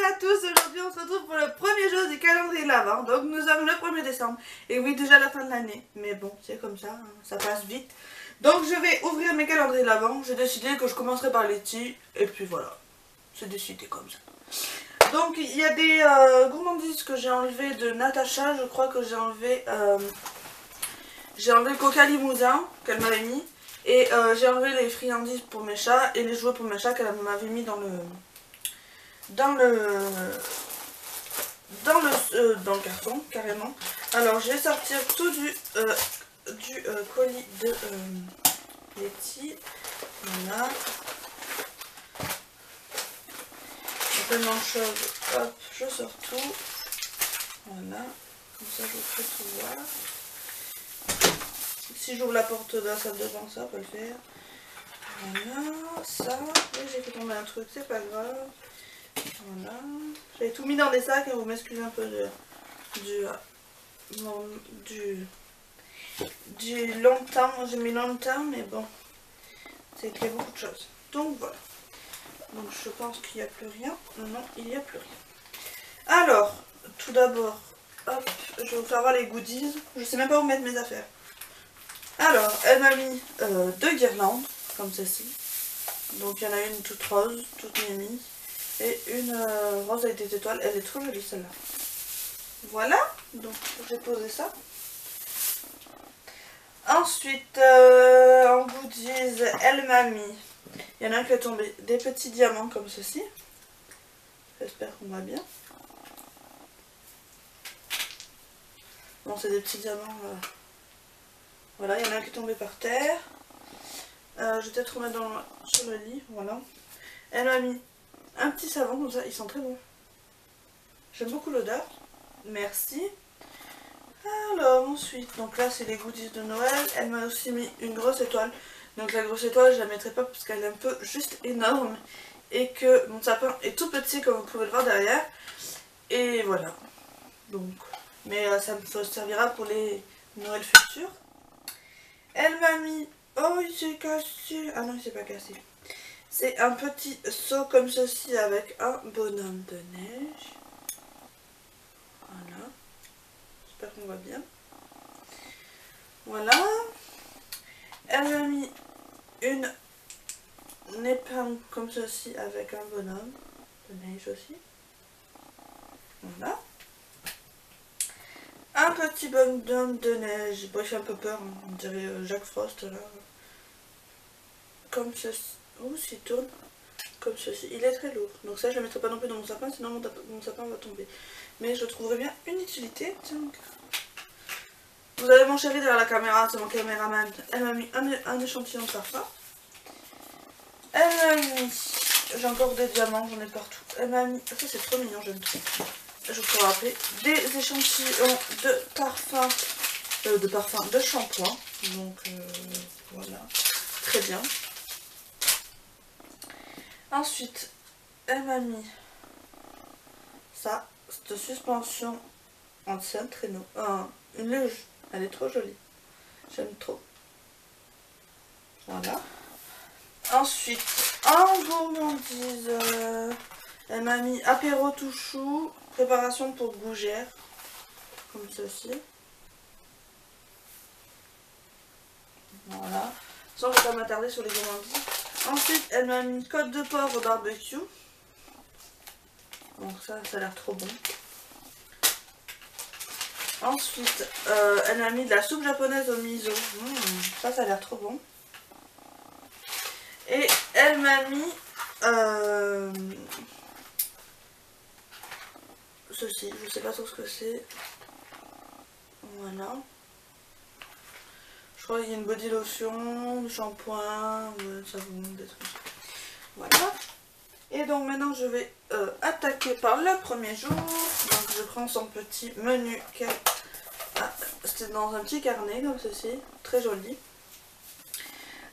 à tous, aujourd'hui on se retrouve pour le premier jour du calendrier de l'Avent. Donc nous sommes le 1er décembre. Et oui, déjà la fin de l'année. Mais bon, c'est comme ça, hein, ça passe vite. Donc je vais ouvrir mes calendriers de l'Avent. J'ai décidé que je commencerai par les petits. Et puis voilà, c'est décidé comme ça. Donc il y a des gourmandises que j'ai enlevé de Natacha. Je crois que j'ai enlevé le coca limousin qu'elle m'avait mis. Et j'ai enlevé les friandises pour mes chats et les jouets pour mes chats qu'elle m'avait mis dans le carton carrément. Alors je vais sortir tout du colis de Letty. Voilà. Vraiment chose, hop, je sors tout. Voilà, comme ça je vous fais tout voir. Si j'ouvre la porte de la salle de bain, ça peut le faire. Voilà, ça. Et j'ai fait tomber un truc, c'est pas grave. Voilà. J'avais tout mis dans des sacs et vous m'excusez un peu du longtemps. J'ai mis longtemps, mais bon, c'est qu'il y a beaucoup de choses. Donc voilà. Donc je pense qu'il n'y a plus rien. Non, il n'y a plus rien. Alors, tout d'abord, hop, je vais vous faire voir les goodies. Je sais même pas où mettre mes affaires. Alors, elle m'a mis deux guirlandes, comme celle-ci. Donc il y en a une toute rose, toute mimi. Et une rose avec des étoiles. Elle est trop jolie celle-là. Voilà, donc j'ai posé ça. Ensuite, en goodies, elle m'a mis... Il y en a un qui est tombé, des petits diamants comme ceci. J'espère qu'on va bien. Bon, c'est des petits diamants. Voilà, il y en a un qui est tombé par terre. Je vais peut-être remettre sur le lit. Voilà. Elle m'a mis un petit savon comme ça, ils sont très bons. J'aime beaucoup l'odeur. Merci. Alors ensuite, donc là c'est les goodies de Noël. Elle m'a aussi mis une grosse étoile. Donc la grosse étoile je la mettrai pas parce qu'elle est un peu juste énorme. Et que mon sapin est tout petit comme vous pouvez le voir derrière. Et voilà. Donc, mais ça me servira pour les Noëls futurs. Elle m'a mis... Oh il s'est cassé. Ah non il s'est pas cassé. C'est un petit seau comme ceci avec un bonhomme de neige. Voilà. J'espère qu'on va bien. Voilà. Elle m'a mis une épingle comme ceci avec un bonhomme de neige aussi. Voilà. Un petit bonhomme de neige. Bon, il fait un peu peur. Hein. On dirait Jack Frost là. Comme ceci. Oh, s'il tourne. Comme ceci. Il est très lourd. Donc ça, je ne le mettrai pas non plus dans mon sapin, sinon mon sapin va tomber. Mais je trouverai bien une utilité. Donc... Vous avez mon chéri derrière la caméra, c'est mon caméraman. Elle m'a mis un échantillon de parfum. Elle m'a mis... J'ai encore des diamants, j'en ai partout. Elle m'a mis... Ça c'est trop mignon, j'aime trop. Je vous rappeler des échantillons de parfum. De shampoing. Donc voilà. Très bien. Ensuite, elle m'a mis ça, cette suspension en un traîneau, une luge, elle est trop jolie, j'aime trop. Voilà. Ensuite, en gourmandise, elle m'a mis apéro tout chou, préparation pour gougère, comme ceci. Voilà. Sans je ne vais pas m'attarder sur les gourmandises. Ensuite, elle m'a mis côte de porc au barbecue. Donc ça a l'air trop bon. Ensuite, elle m'a mis de la soupe japonaise au miso. Ça a l'air trop bon. Et elle m'a mis ceci. Je sais pas trop ce que c'est. Voilà. Je crois qu'il y a une body lotion, du shampoing, savon, des trucs. Voilà. Et donc maintenant je vais attaquer par le premier jour. Donc je prends son petit menu. C'était dans un petit carnet comme ceci. Très joli.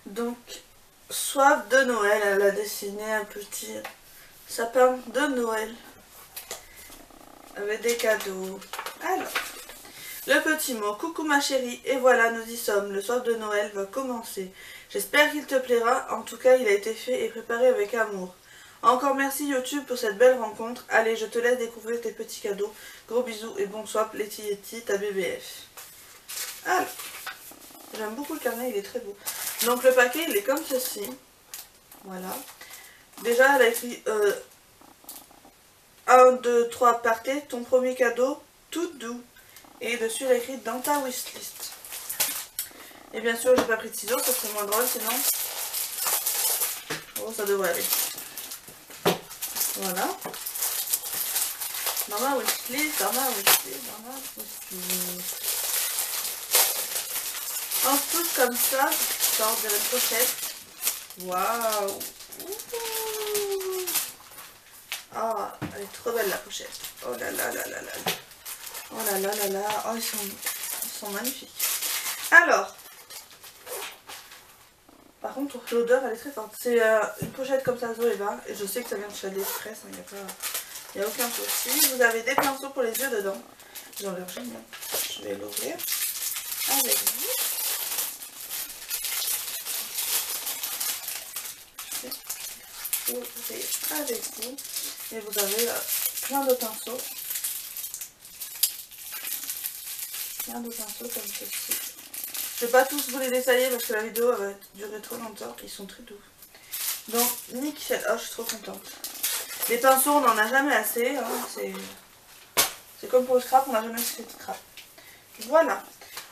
Donc, soif de Noël. Elle a dessiné un petit sapin de Noël. Avec des cadeaux. Alors. Le petit mot, coucou ma chérie, et voilà nous y sommes, le soir de Noël va commencer. J'espère qu'il te plaira, en tout cas il a été fait et préparé avec amour. Encore merci YouTube pour cette belle rencontre. Allez, je te laisse découvrir tes petits cadeaux. Gros bisous et bon swap, Letty Yeti, ta BBF. Alors, j'aime beaucoup le carnet, il est très beau. Donc le paquet, il est comme ceci. Voilà. Déjà, elle a écrit 1, 2, 3, partez, ton premier cadeau, tout doux. Et dessus, elle a écrit dans ta wishlist. Et bien sûr, j'ai pas pris de ciseaux, ça serait moins drôle sinon. Oh, ça devrait aller. Voilà. Dans ma wishlist, dans ma wishlist, dans ma wishlist. En tout comme ça, ça on dirait une pochette. Waouh. Ah, elle est trop belle la pochette. Oh là là là là là. Oh là là là là. Oh, ils sont magnifiques. Alors, par contre, l'odeur elle est très forte. C'est une pochette comme ça Zoeva. Et je sais que ça vient de chez AliExpress. Il n'y a aucun souci. Vous avez des pinceaux pour les yeux dedans. Ils ont l'air génial. Je vais l'ouvrir avec vous. Ouvrir avec vous. Et vous avez plein de pinceaux. Plein de pinceaux comme ceci. Je ne vais pas tous vous les détailler parce que la vidéo va durer trop longtemps. Ils sont très doux. Donc, nickel. Oh, je suis trop contente. Les pinceaux, on n'en a jamais assez. Hein. C'est comme pour le scrap, on n'a jamais assez de scrap. Voilà.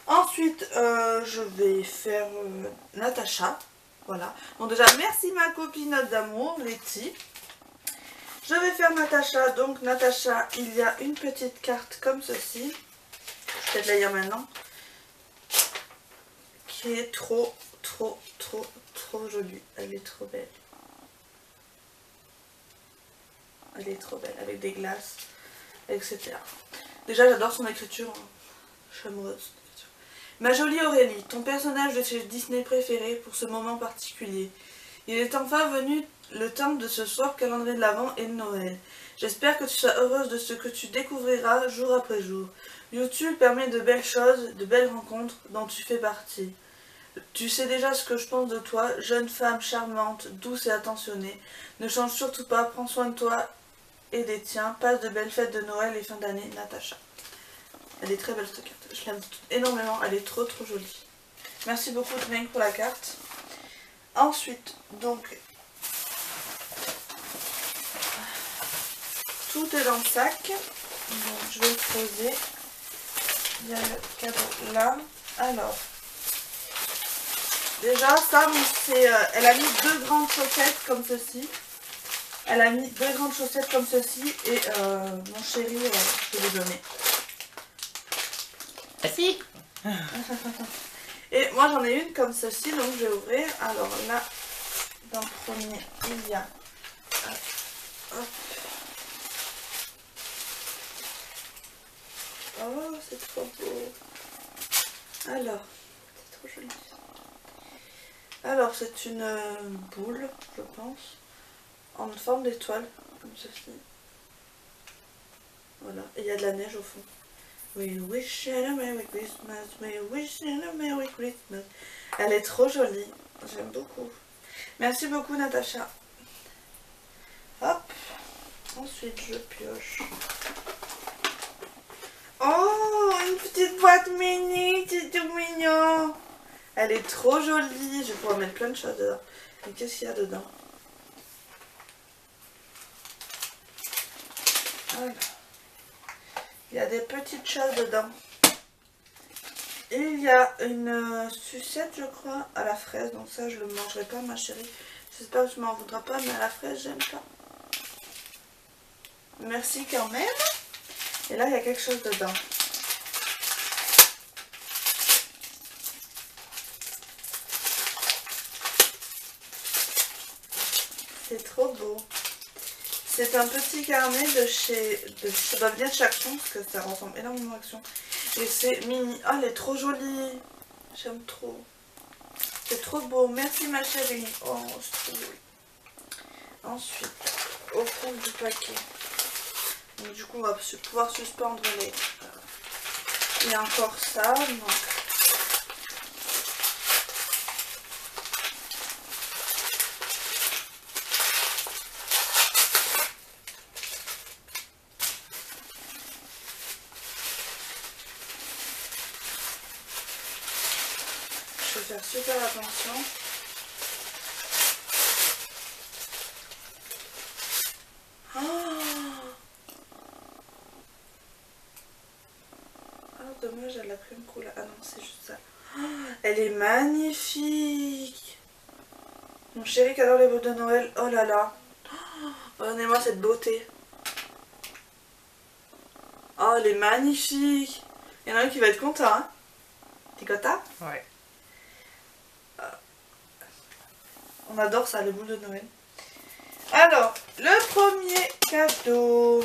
Ensuite, je vais faire Natacha. Voilà. Bon, déjà, merci ma copine d'amour, Letty. Je vais faire Natacha. Donc, Natacha, il y a une petite carte comme ceci. Je vais peut-être la lire maintenant. Qui est trop jolie. Elle est trop belle. Elle est trop belle. Avec des glaces, etc. Déjà, j'adore son écriture. Je suis amoureuse. Ma jolie Aurélie, ton personnage de chez Disney préféré pour ce moment particulier. Il est enfin venu le temps de ce swap calendrier de l'Avent et de Noël. J'espère que tu seras heureuse de ce que tu découvriras jour après jour. YouTube permet de belles choses, de belles rencontres dont tu fais partie. Tu sais déjà ce que je pense de toi, jeune femme charmante, douce et attentionnée. Ne change surtout pas, prends soin de toi et des tiens. Passe de belles fêtes de Noël et fin d'année, Natacha. Elle est très belle cette carte, je l'aime énormément, elle est trop jolie. Merci beaucoup Tmeng pour la carte. Ensuite, donc, tout est dans le sac. Donc, je vais le poser. Il y a le cadeau là. Alors, déjà, ça, elle a mis 2 grandes chaussettes comme ceci. Elle a mis 2 grandes chaussettes comme ceci. Et mon chéri, je vais lui donner. Merci. Et moi j'en ai une comme ceci, donc je vais ouvrir. Alors là, dans le premier, il y a... Hop. Oh, c'est trop beau. Alors, c'est trop joli. Alors, c'est une boule, je pense, en forme d'étoile, comme ceci. Voilà, et il y a de la neige au fond. We wish you a Merry Christmas, we wish you a Merry Christmas. Elle est trop jolie, j'aime beaucoup. Merci beaucoup Natacha. Hop, ensuite je pioche. Oh, une petite boîte mini, c'est tout mignon. Elle est trop jolie, je vais pouvoir mettre plein de choses dedans. Mais qu'est-ce qu'il y a dedans? Voilà. Il y a des petites choses dedans. Il y a une sucette, je crois, à la fraise. Donc ça, je ne le mangerai pas, ma chérie. J'espère que tu m'en voudras pas, mais à la fraise, j'aime pas. Merci quand même. Et là, il y a quelque chose dedans. C'est trop beau. C'est un petit carnet de chez... ça doit venir de chez Action, parce que ça ressemble énormément à Action. Et c'est mini. Oh, elle est trop jolie. J'aime trop. C'est trop beau. Merci ma chérie. Oh, c'est trop joli. Ensuite, au fond du paquet. Donc, du coup, on va pouvoir suspendre les... Il y a encore ça. Donc... je vais faire super attention. Oh, ah, dommage, elle a pris une couleur. Ah non, c'est juste ça. Oh, elle est magnifique. Mon chéri qui adore les bottes de Noël. Oh là là. Oh, regardez-moi cette beauté. Oh, elle est magnifique. Il y en a un qui va être content, hein. T'es content? Ouais. On adore ça, les boules de Noël. Alors, le premier cadeau.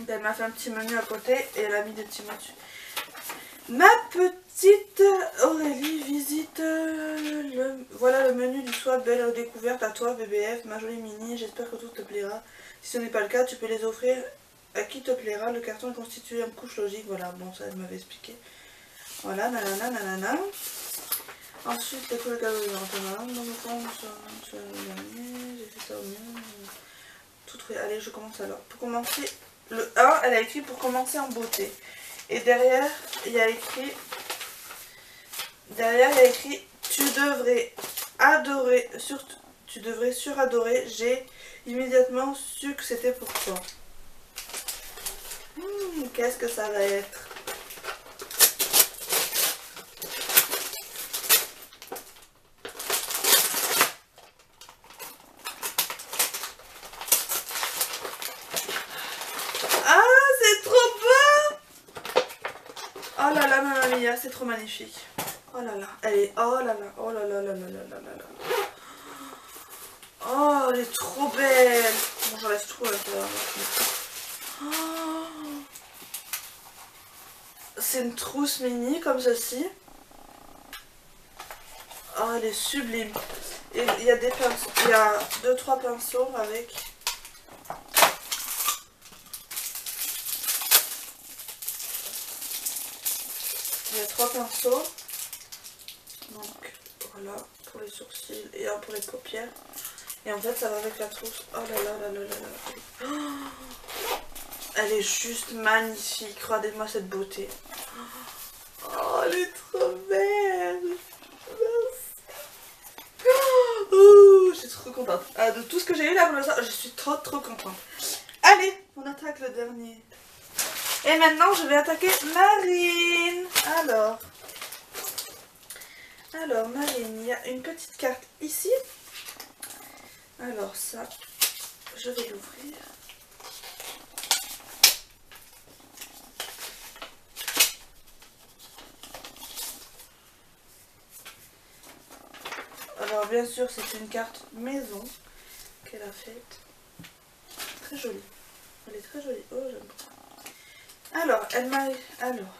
Elle m'a fait un petit menu à côté et elle a mis des petits mots dessus. Ma petite Aurélie visite voilà le menu du soir. Belle découverte à toi BBF, ma jolie mini. J'espère que tout te plaira. Si ce n'est pas le cas, tu peux les offrir à qui te plaira. Le carton est constitué en couche logique. Voilà, bon, ça elle m'avait expliqué. Voilà, nanana, nanana. Ensuite, les couleurs cadeaux de l'antenne. Dans le fond, sur le dernier, j'ai fait ça au mieux. Tout trouvé. Allez, je commence alors. Pour commencer, le 1, elle a écrit pour commencer en beauté. Et derrière, il y a écrit. Tu devrais adorer, tu devrais suradorer. J'ai immédiatement su que c'était pour toi. Qu'est-ce que ça va être? Oh là là, Mamma Mia, c'est trop magnifique. Oh là là, elle est... Oh là là, oh là là là là là là là là. Oh, elle est trop belle. Bon, j'en laisse tout à l'intérieur. Oh. C'est une trousse mini comme ceci. Oh, elle est sublime. Et il y a des pinceaux, il y a 2-3 pinceaux avec... Il y a 3 pinceaux. Donc voilà, pour les sourcils et un pour les paupières. Et en fait ça va avec la trousse. Oh là là là là là là. Oh, elle est juste magnifique. Regardez-moi cette beauté. Oh, elle est trop belle. Oh, je suis trop contente. Ah, de tout ce que j'ai eu là pour l'instant, je suis trop contente. Allez, on attaque le dernier. Et maintenant, je vais attaquer Marine. Alors Marine, il y a une petite carte ici. Alors ça, je vais l'ouvrir. Alors bien sûr, c'est une carte maison qu'elle a faite. Très jolie. Elle est très jolie. Oh, j'aime beaucoup. Alors, elle m'a... Alors...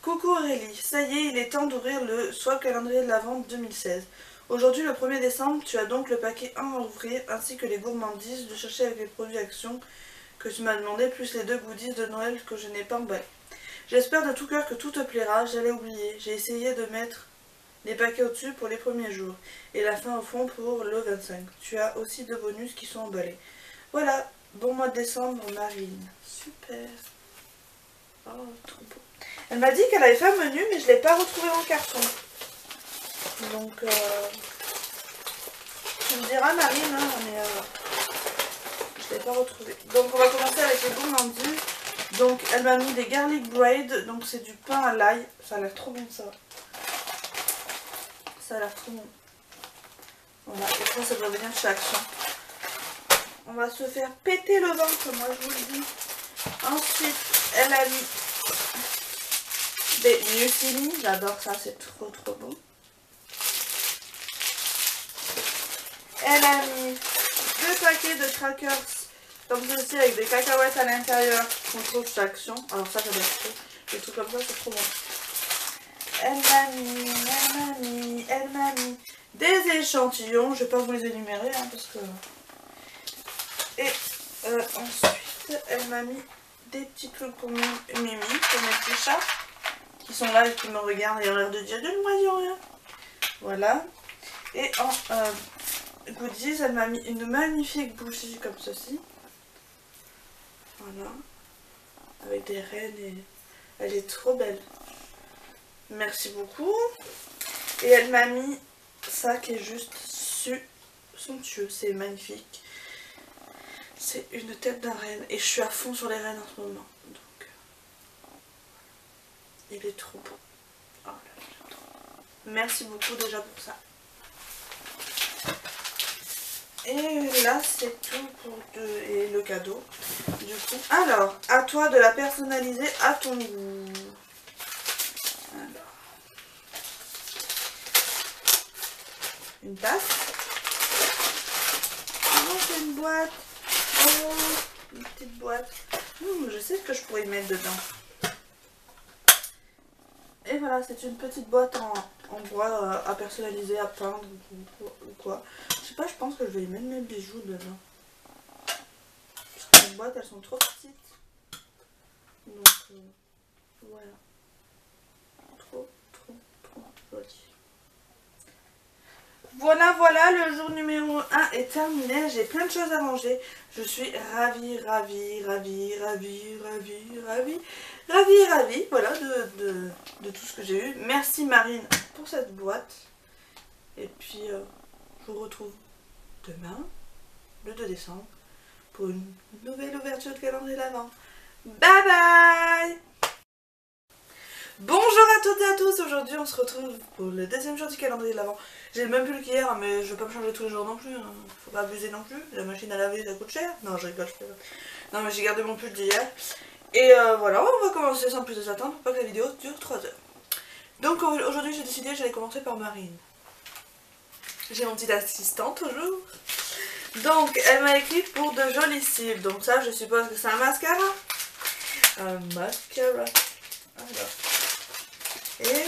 Coucou Aurélie, ça y est, il est temps d'ouvrir le Swap calendrier de l'Avent 2016. Aujourd'hui, le 1er décembre, tu as donc le paquet 1 à ouvrir, ainsi que les gourmandises de chercher avec les produits Action que tu m'as demandé, plus les 2 goodies de Noël que je n'ai pas emballés. J'espère de tout cœur que tout te plaira, j'allais oublier. J'ai essayé de mettre les paquets au-dessus pour les premiers jours, et la fin au fond pour le 25. Tu as aussi 2 bonus qui sont emballés. Voilà, bon mois de décembre, Marine. Super. Oh, trop beau. Elle m'a dit qu'elle avait fait un menu, mais je ne l'ai pas retrouvé en carton. Donc, tu me diras, Marine, hein, mais je ne l'ai pas retrouvé. Donc, on va commencer avec les gourmandises. Donc, elle m'a mis des garlic bread. Donc, c'est du pain à l'ail. Ça a l'air trop bon, ça. Ça a l'air trop bon. Voilà, et ça doit venir de chez Action. On va se faire péter le ventre, moi, je vous le dis. Ensuite, elle a mis... des muesli, j'adore ça, c'est trop bon. Elle a mis 2 paquets de crackers comme ceci avec des cacahuètes à l'intérieur qu'on trouve chez Action. Alors ça j'adore trop, des trucs comme ça c'est trop bon. Elle m'a mis des échantillons, je vais pas vous les énumérer hein, parce que... Et ensuite elle m'a mis des petits trucs pour Mimi, pour mes petits chats. Qui sont là et qui me regardent et ont l'air de dire de moi dis rien. Voilà. Et en goodies, elle m'a mis une magnifique bougie comme ceci. Voilà. Avec des rennes et... Elle est trop belle. Merci beaucoup. Et elle m'a mis ça qui est juste somptueux, c'est magnifique. C'est une tête d'un renne et je suis à fond sur les rennes en ce moment. Donc, il est trop beau. Oh là là, trop. Merci beaucoup déjà pour ça. Et là c'est tout pour et le cadeau. Du coup, alors, à toi de la personnaliser à ton goût. Alors, une tasse. Oh, c'est une boîte. Oh, une petite boîte. Je sais ce que je pourrais y mettre dedans. Et voilà, c'est une petite boîte en bois à personnaliser, à peindre ou quoi. Je sais pas, je pense que je vais y mettre mes bijoux dedans. Parce que les boîtes, elles sont trop petites. Donc, voilà. Trop joli. Voilà, le jour numéro 1 est terminé. J'ai plein de choses à manger. Je suis ravie, voilà, de tout ce que j'ai eu. Merci Marine pour cette boîte. Et puis, je vous retrouve demain, le 2 décembre, pour une nouvelle ouverture de calendrier de l'Avent. Bye bye! Bonjour à toutes et à tous, aujourd'hui on se retrouve pour le deuxième jour du calendrier de l'Avent. J'ai le même pull qu'hier, mais je vais pas me changer tous les jours non plus, hein. Faut pas abuser non plus, la machine à laver ça coûte cher. Non je rigole, je peux pas. Non mais j'ai gardé mon pull d'hier. Et voilà, on va commencer sans plus attendre pour pas que la vidéo dure 3 heures. Donc aujourd'hui j'ai décidé que j'allais commencer par Marine. J'ai mon petit assistant toujours. Donc elle m'a écrit pour de jolies cils, donc ça je suppose que c'est un mascara. Un mascara. Alors. Et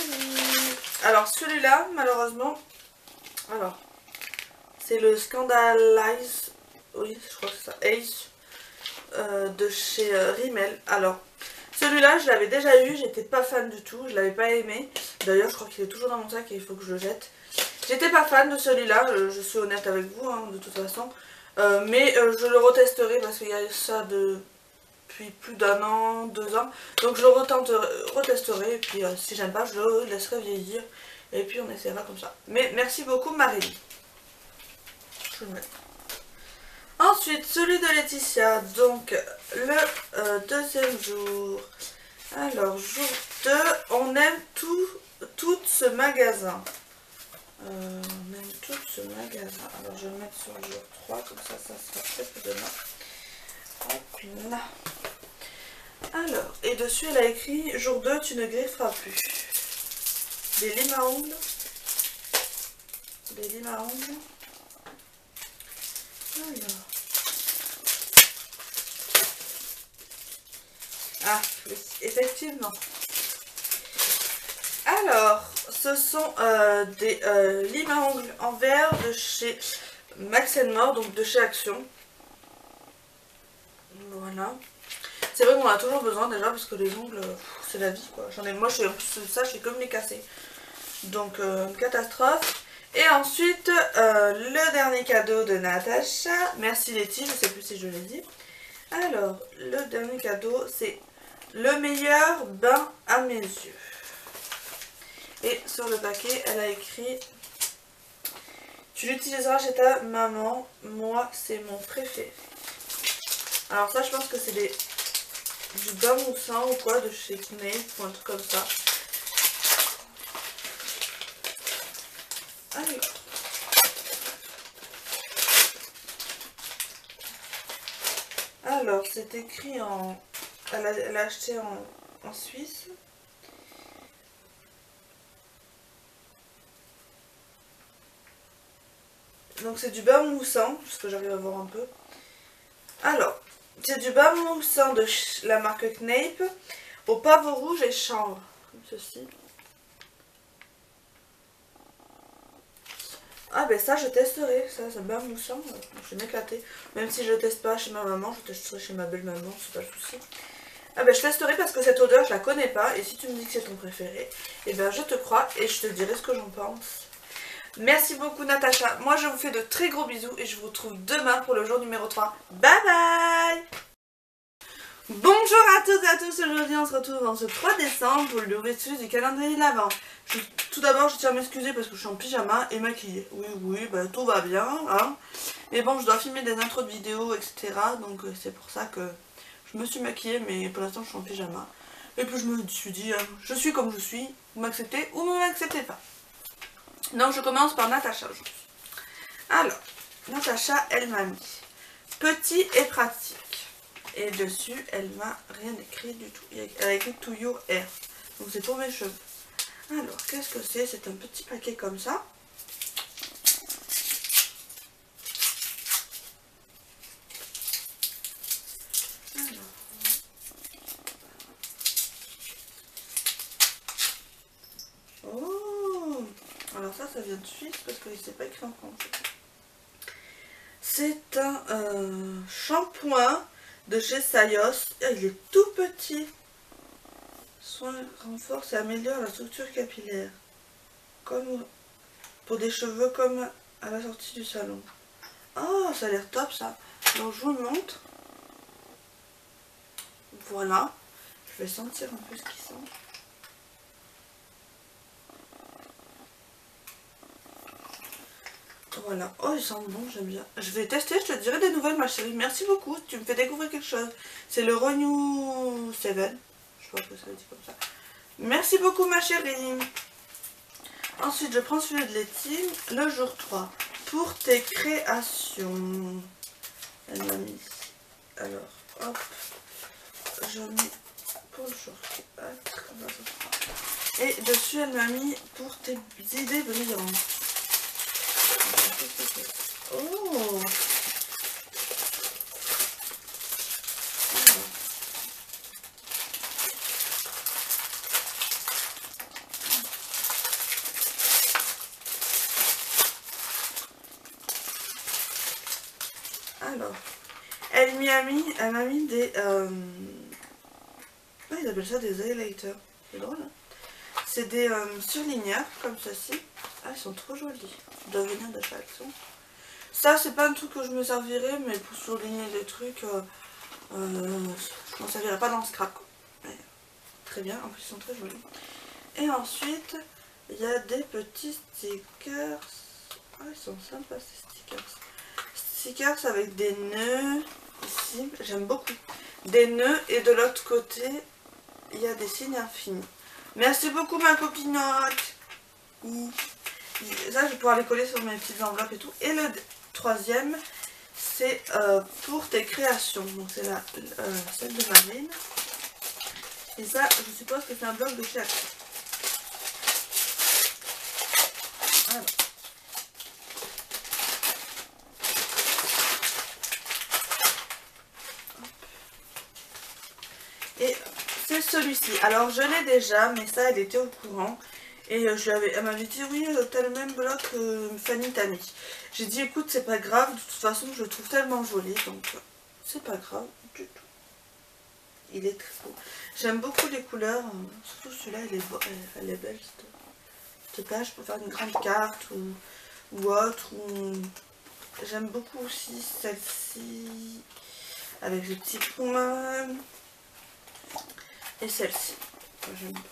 alors celui-là malheureusement, alors c'est le Scandalize, oui je crois que c'est ça, Ace de chez Rimmel. Alors celui-là je l'avais déjà eu, j'étais pas fan du tout, je l'avais pas aimé. D'ailleurs je crois qu'il est toujours dans mon sac et il faut que je le jette. J'étais pas fan de celui-là, je suis honnête avec vous hein, de toute façon. Mais je le retesterai parce qu'il y a ça depuis plus d'un an, 2 ans. Donc je le retesterai et puis si j'aime pas, je le laisserai vieillir. Et puis on essaiera comme ça. Mais merci beaucoup Marélie. Je le mets. Ensuite, celui de Laetitia. Donc le deuxième jour. Alors, jour 2, on aime tout ce magasin. On aime tout ce magasin. Alors je vais le mettre sur le jour 3, comme ça sera fait pour demain. Hop là. Alors, et dessus elle a écrit jour 2, tu ne grifferas plus. Des limes à ongles. Des limes à ongles. Alors. Ah, oui, effectivement. Alors, ce sont des limes à ongles en verre de chez Max More, donc de chez Action. Voilà. C'est vrai qu'on en a toujours besoin déjà parce que les ongles, c'est la vie quoi. J'en ai, moi, en plus de ça, je sais comme les casser. Donc, catastrophe. Et ensuite, le dernier cadeau de Natacha. Merci Letty, je sais plus si je l'ai dit. Alors, le dernier cadeau, c'est le meilleur bain à mes yeux. Et sur le paquet, elle a écrit « Tu l'utiliseras chez ta maman, moi c'est mon préféré. » Alors ça, je pense que c'est du bain moussant ou quoi, de chez Snape ou un truc comme ça. Allez. Alors, c'est écrit en... Elle a acheté en Suisse. Donc c'est du beurre moussant, parce que j'arrive à voir un peu. Alors, c'est du beurre moussant de la marque Snape, au pavot rouge et chanvre, comme ceci. Ah ben ça je testerai, ça c'est beurre moussant, je vais m'éclater. Même si je ne teste pas chez ma maman, je testerai chez ma belle maman, c'est pas le souci. Ah ben je testerai parce que cette odeur je la connais pas, et si tu me dis que c'est ton préféré, et ben je te crois et je te dirai ce que j'en pense. Merci beaucoup Natacha, moi je vous fais de très gros bisous et je vous retrouve demain pour le jour numéro 3. Bye bye. Bonjour à toutes et à tous, aujourd'hui on se retrouve en ce 3 décembre pour l'ouverture du calendrier de l'Avent. Tout d'abord je tiens à m'excuser parce que je suis en pyjama et maquillée. Oui, bah, tout va bien, hein. Mais bon, je dois filmer des intros de vidéos, etc. Donc c'est pour ça que je me suis maquillée, mais pour l'instant je suis en pyjama. Et puis je me suis dit, je suis comme je suis, vous m'acceptez ou vous m'acceptez pas. Donc je commence par Natacha aujourd'hui. Alors, Natacha, elle m'a mis petit et pratique. Et dessus, elle m'a rien écrit du tout. Elle a écrit To Your Hair. Donc c'est pour mes cheveux. Alors, qu'est-ce que c'est? C'est un petit paquet comme ça. Oh! Alors ça vient de Suisse parce que c'est pas écrit en français. C'est un shampoing de chez Sayos. Il est tout petit. Soin renforce et améliore la structure capillaire. Comme pour des cheveux comme à la sortie du salon. Oh, ça a l'air top ça. Donc je vous le montre. Voilà. Je vais sentir un peu ce qu'il sent. Voilà. Oh, il sent bon, j'aime bien. Je vais tester, je te dirai des nouvelles, ma chérie. Merci beaucoup, tu me fais découvrir quelque chose. C'est le Renew 7. Je crois que ça dit comme ça. Merci beaucoup, ma chérie. Ensuite, je prends celui de Letty, le jour 3. Pour tes créations. Elle m'a mis. Alors, hop. Je mets pour le jour 4. Et dessus, elle m'a mis pour tes idées brillantes. Oh! Alors, elle m'a mis des... ils appellent ça des highlighters. C'est drôle, hein? C'est des surligneurs, comme ceci. Ah, ils sont trop jolis. Ils doivent venir de Faction. Ça, c'est pas un truc que je me servirais, mais pour surligner des trucs, je m'en servirais pas dans le scrap, quoi. Mais, très bien, en plus ils sont très jolis. Et ensuite, il y a des petits stickers. Ah, ils sont sympas ces stickers. Stickers avec des nœuds ici, j'aime beaucoup. Des nœuds et de l'autre côté, il y a des signes infinis. Merci beaucoup ma copinote. Ça, je vais pouvoir les coller sur mes petites enveloppes et tout. Et le troisième, c'est pour tes créations. Donc c'est celle de Marine. Et ça, je suppose que c'est un bloc de chez Action. Alors. Et c'est celui-ci. Alors je l'ai déjà, mais ça elle était au courant. Et elle m'avait dit oui, t'as le même bloc que Fanny t'a mis. J'ai dit écoute, c'est pas grave, de toute façon je le trouve tellement joli, donc c'est pas grave du tout. Il est très beau. J'aime beaucoup les couleurs, surtout celui-là, elle est belle cette page pour faire une grande carte ou autre. J'aime beaucoup aussi celle-ci avec ce petit point. Et celle-ci, j'aime beaucoup.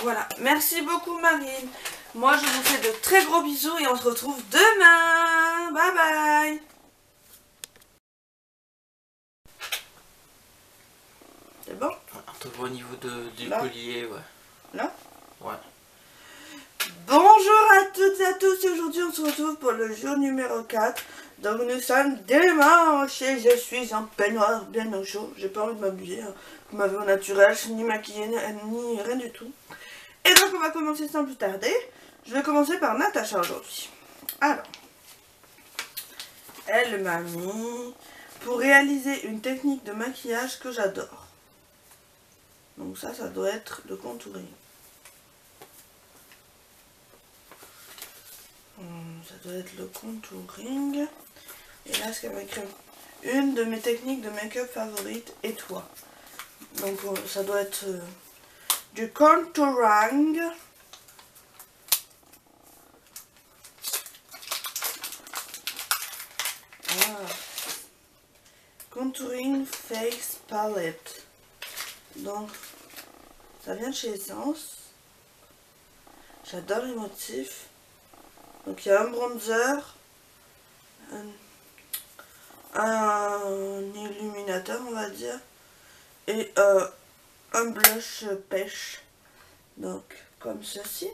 Voilà, merci beaucoup Marine. Moi je vous fais de très gros bisous et on se retrouve demain. Bye bye. C'est bon? On te voit au niveau du là. collier, ouais. Là? Ouais. Bonjour à toutes et à tous, aujourd'hui on se retrouve pour le jour numéro 4. Donc nous sommes dimanche et je suis en peignoir bien au chaud. J'ai pas envie de m'habiller, hein. Vous m'avez au naturel, je suis ni maquillée ni rien du tout. Et donc on va commencer sans plus tarder. Je vais commencer par Natacha aujourd'hui. Alors, elle m'a mis pour réaliser une technique de maquillage que j'adore. Donc ça doit être le contouring. Ça doit être le contouring. Et là, ce qu'elle m'a écrit, une de mes techniques de make-up favorites et toi. Donc ça doit être du contouring. Contouring Face Palette. Donc, ça vient de chez Essence. J'adore les motifs. Donc, il y a un bronzer, un illuminateur, on va dire, et un blush pêche. Donc, comme ceci.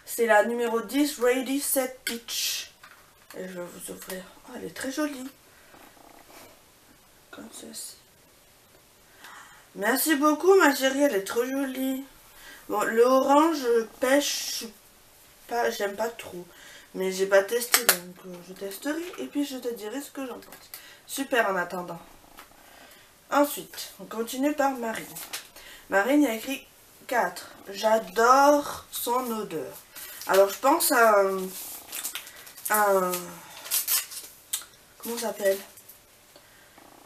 C'est la numéro 10, Ready Set Peach. Et je vais vous offrir. Oh, elle est très jolie. Comme ceci. Merci beaucoup, ma chérie, elle est trop jolie. Bon, le orange pêche, j'aime pas trop. Mais j'ai pas testé, donc je testerai. Et puis je te dirai ce que j'en pense. Super en attendant. Ensuite, on continue par Marine. Marine, il y a écrit 4. J'adore son odeur. Alors, je pense à comment ça s'appelle?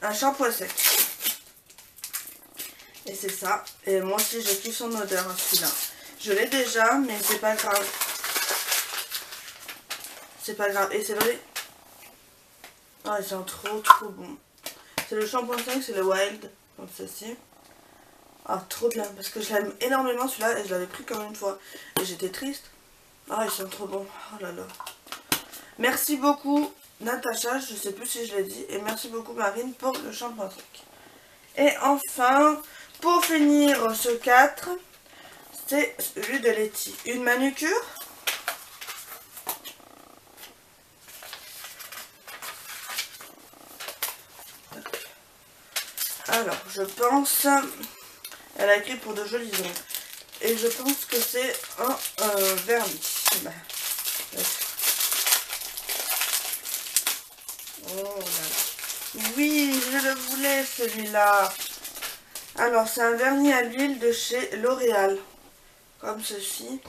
Un shampoing sec. Et c'est ça. Et moi aussi, je kiffe son odeur, celui-là. Je l'ai déjà, mais c'est pas grave. C'est pas grave. Et c'est vrai. Ah, il sent trop bon. C'est le shampoing sec, c'est le Wild. Comme ceci. Ah, trop bien. Parce que je l'aime énormément, celui-là. Et je l'avais pris comme une fois. Et j'étais triste. Ah, ils sont trop bons. Oh là là. Merci beaucoup, Natacha. Je sais plus si je l'ai dit. Et merci beaucoup, Marine, pour le shampoing sec. Et enfin, pour finir ce 4, c'est celui de Letty. Une manucure. Alors, je pense... Elle a écrit pour de jolis ongles. Et je pense que c'est un vernis. Oh là là. Oui, je le voulais celui-là. Alors, c'est un vernis à l'huile de chez L'Oréal. Comme ceci.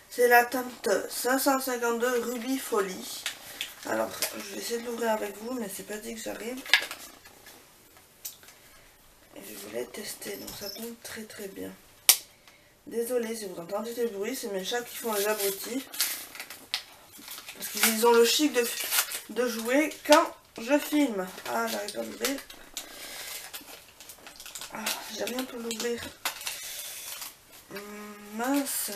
C'est la teinte 552 Ruby Folie. Alors, je vais essayer de l'ouvrir avec vous, mais c'est pas dit que j'arrive. Et je voulais tester, donc ça tombe très bien. Désolée si vous entendez des bruits, c'est mes chats qui font les abrutis. Parce qu'ils ont le chic de jouer quand je filme. Ah, j'arrive pas à l'ouvrir. Ah, j'ai rien pour l'ouvrir. Mince.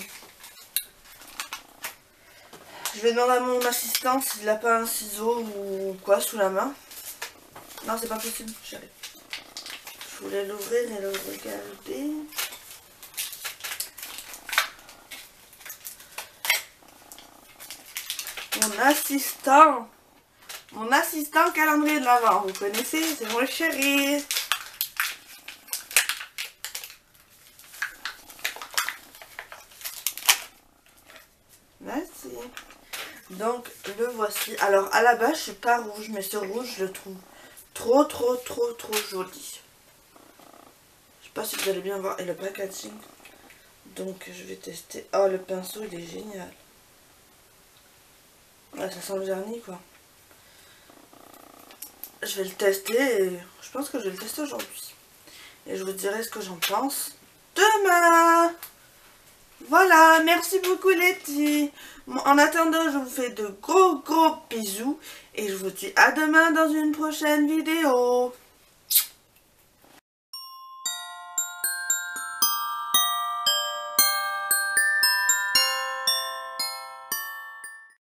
Je vais demander à mon assistant s'il n'a pas un ciseau ou quoi sous la main. Non, c'est pas possible, chérie. Je voulais l'ouvrir et le regarder. Mon assistant calendrier de l'Avent, vous connaissez, c'est mon chéri. Merci. Donc le voici. Alors à la base je suis pas rouge, mais ce rouge je le trouve trop joli. Je sais pas si vous allez bien voir. Et le packaging. Donc je vais tester. Oh, le pinceau il est génial. Ouais, ça sent le vernis quoi. Je vais le tester et je pense que je vais le tester aujourd'hui. Et je vous dirai ce que j'en pense demain. Voilà, merci beaucoup Letty. En attendant, je vous fais de gros bisous. Et je vous dis à demain dans une prochaine vidéo.